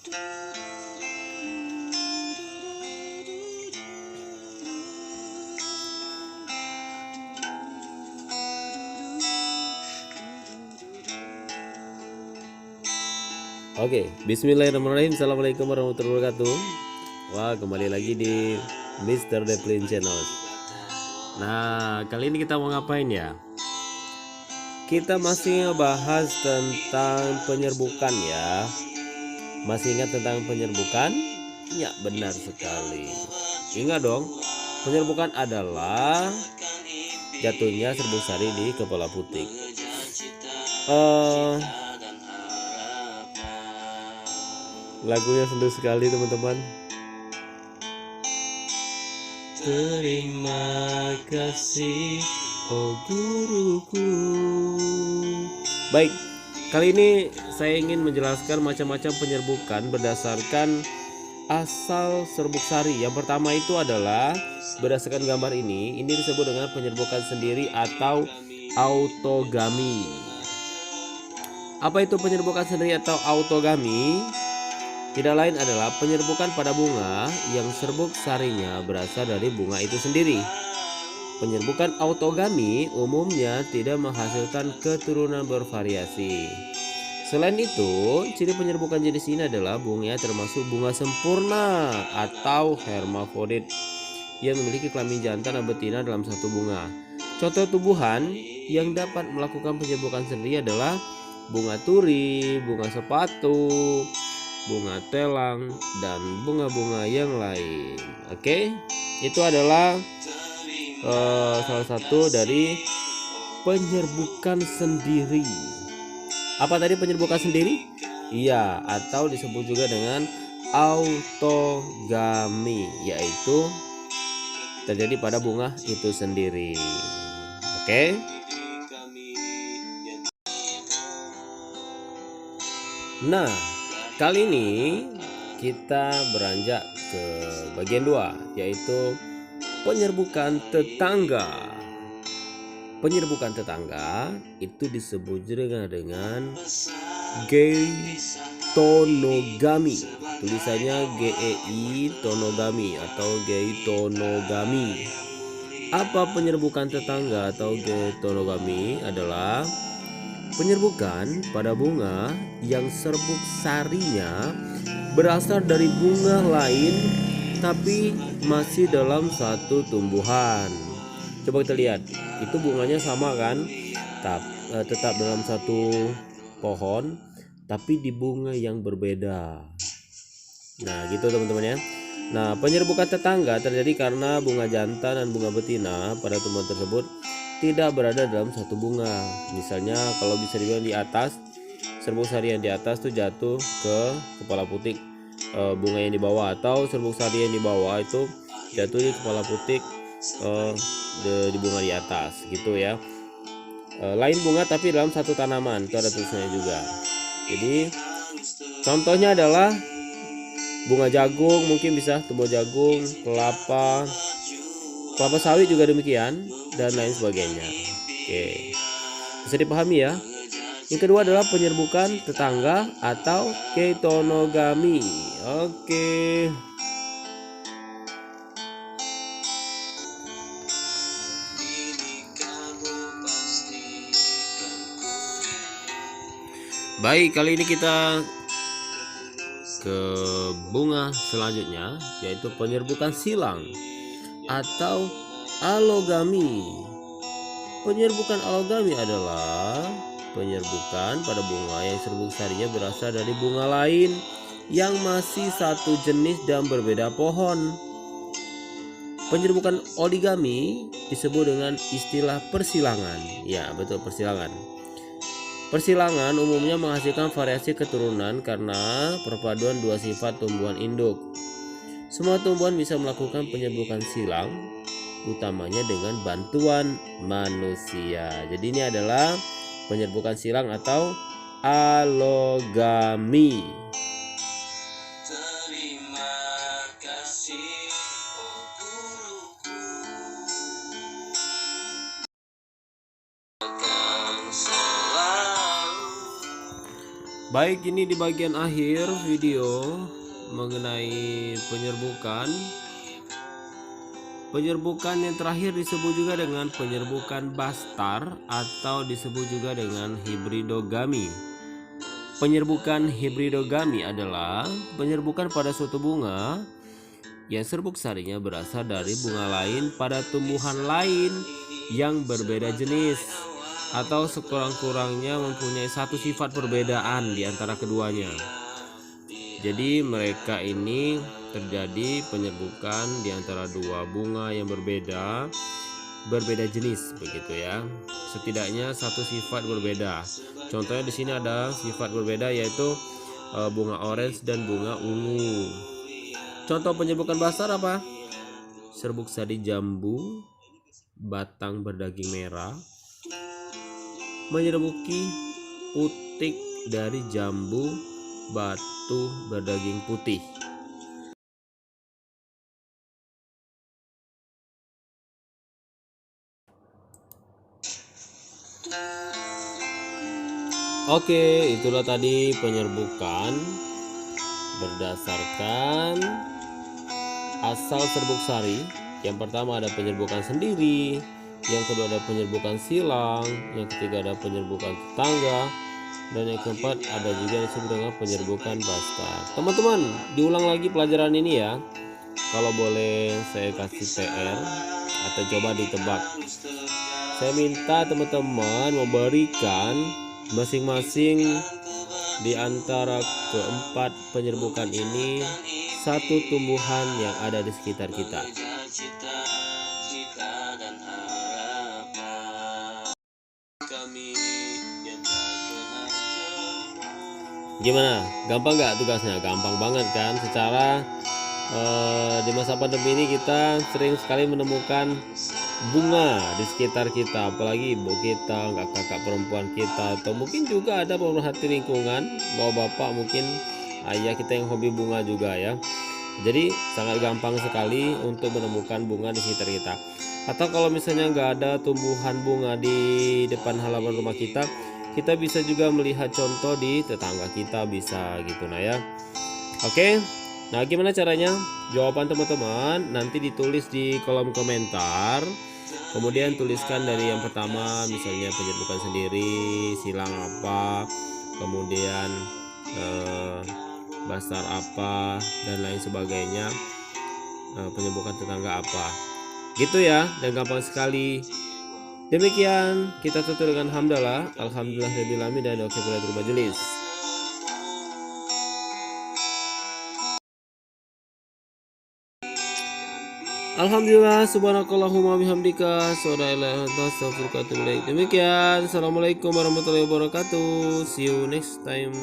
Oke, bismillahirrahmanirrahim. Assalamualaikum warahmatullahi wabarakatuh. Wah, kembali lagi di Mr. Deplin Channel. Nah, kali ini kita mau ngapain ya? Kita masih ngebahas tentang penyerbukan ya. Masih ingat tentang penyerbukan? Ya, benar sekali. Ingat dong, penyerbukan adalah jatuhnya serbuk sari di kepala putik. Lagunya sendu sekali teman-teman. Terima kasih oh guruku. Baik, kali ini saya ingin menjelaskan macam-macam penyerbukan berdasarkan asal serbuk sari. Yang pertama itu adalah berdasarkan gambar ini disebut dengan penyerbukan sendiri atau autogami. Apa itu penyerbukan sendiri atau autogami? Tidak lain adalah penyerbukan pada bunga yang serbuk sarinya berasal dari bunga itu sendiri. Penyerbukan autogami umumnya tidak menghasilkan keturunan bervariasi. Selain itu, ciri penyerbukan jenis ini adalah bunganya termasuk bunga sempurna atau hermafrodit yang memiliki kelamin jantan dan betina dalam satu bunga. Contoh tumbuhan yang dapat melakukan penyerbukan sendiri adalah bunga turi, bunga sepatu, bunga telang, dan bunga-bunga yang lain. Oke, itu adalah salah satu dari penyerbukan sendiri. Apa tadi penyerbukan sendiri? Iya, atau disebut juga dengan autogami, yaitu terjadi pada bunga itu sendiri. Oke. Nah, kali ini kita beranjak ke bagian 2, yaitu penyerbukan tetangga. Penyerbukan tetangga itu disebut juga dengan geitonogami. Tulisannya GEI tonogami atau geitonogami. Apa penyerbukan tetangga atau geitonogami? Adalah penyerbukan pada bunga yang serbuk sarinya berasal dari bunga lain tapi masih dalam satu tumbuhan. Coba kita lihat, itu bunganya sama kan, tetap dalam satu pohon tapi di bunga yang berbeda. Nah gitu teman-teman ya. Nah, penyerbukan tetangga terjadi karena bunga jantan dan bunga betina pada tumbuhan tersebut tidak berada dalam satu bunga. Misalnya kalau bisa dibilang di atas, serbuk sari yang di atas tuh jatuh ke kepala putik bunga yang di bawah, atau serbuk sari yang di bawah itu jatuh di kepala putik di bunga di atas gitu ya. Lain bunga tapi dalam satu tanaman, itu ada tulisannya juga. Jadi contohnya adalah bunga jagung, mungkin bisa tumbuh jagung, kelapa sawit juga demikian, dan lain sebagainya. Oke, bisa dipahami ya. Yang kedua adalah penyerbukan tetangga atau geitonogami. Oke. Baik, kali ini kita ke bunga selanjutnya, yaitu penyerbukan silang atau alogami. Penyerbukan alogami adalah penyerbukan pada bunga yang serbuk sarinya berasal dari bunga lain yang masih satu jenis dan berbeda pohon. Penyerbukan oligami disebut dengan istilah persilangan. Ya, betul, persilangan. Persilangan umumnya menghasilkan variasi keturunan karena perpaduan dua sifat tumbuhan induk. Semua tumbuhan bisa melakukan penyerbukan silang, utamanya dengan bantuan manusia. Jadi ini adalah penyerbukan silang atau alogami. Baik, ini di bagian akhir video mengenai penyerbukan. Penyerbukan yang terakhir disebut juga dengan penyerbukan bastar atau disebut juga dengan hibridogami. Penyerbukan hibridogami adalah penyerbukan pada suatu bunga yang serbuk sarinya berasal dari bunga lain pada tumbuhan lain yang berbeda jenis atau sekurang-kurangnya mempunyai satu sifat perbedaan di antara keduanya. Jadi mereka ini terjadi penyerbukan di antara dua bunga yang berbeda jenis, begitu ya. Setidaknya satu sifat berbeda. Contohnya di sini ada sifat berbeda, yaitu bunga orange dan bunga ungu. Contoh penyerbukan bastar apa? Serbuk sari jambu batang berdaging merah menyerbuki putik dari jambu batu berdaging putih. Oke, itulah tadi penyerbukan berdasarkan asal serbuk sari. Yang pertama ada penyerbukan sendiri, yang kedua ada penyerbukan silang, yang ketiga ada penyerbukan tetangga, dan yang keempat ada juga yang disebut dengan penyerbukan bastar. Teman-teman, diulang lagi pelajaran ini ya. Kalau boleh saya kasih PR atau coba ditebak. Saya minta teman-teman memberikan masing-masing di antara keempat penyerbukan ini satu tumbuhan yang ada di sekitar kita. Gimana? Gampang nggak tugasnya? Gampang banget kan? Secara di masa pandemi ini kita sering sekali menemukan bunga di sekitar kita, apalagi ibu kita, kakak perempuan kita, atau mungkin juga ada pemerhati lingkungan, bapak mungkin ayah kita yang hobi bunga juga ya. Jadi sangat gampang sekali untuk menemukan bunga di sekitar kita. Atau kalau misalnya nggak ada tumbuhan bunga di depan halaman rumah kita bisa juga melihat contoh di tetangga kita, bisa gitu nah ya. Oke. Nah, gimana caranya? Jawaban teman-teman nanti ditulis di kolom komentar. Kemudian tuliskan dari yang pertama, misalnya penyerbukan sendiri, silang apa, kemudian bastar apa, dan lain sebagainya, penyerbukan tetangga apa. Gitu ya, dan gampang sekali. Demikian, kita tutup dengan hamdalah, alhamdulillahirabbil alamin, dan oke beratur majelis. Alhamdulillah, subhanakallahumma bihamdika, astaghfiruka wa atubu ilaik. Demikian, assalamualaikum warahmatullahi wabarakatuh. See you next time.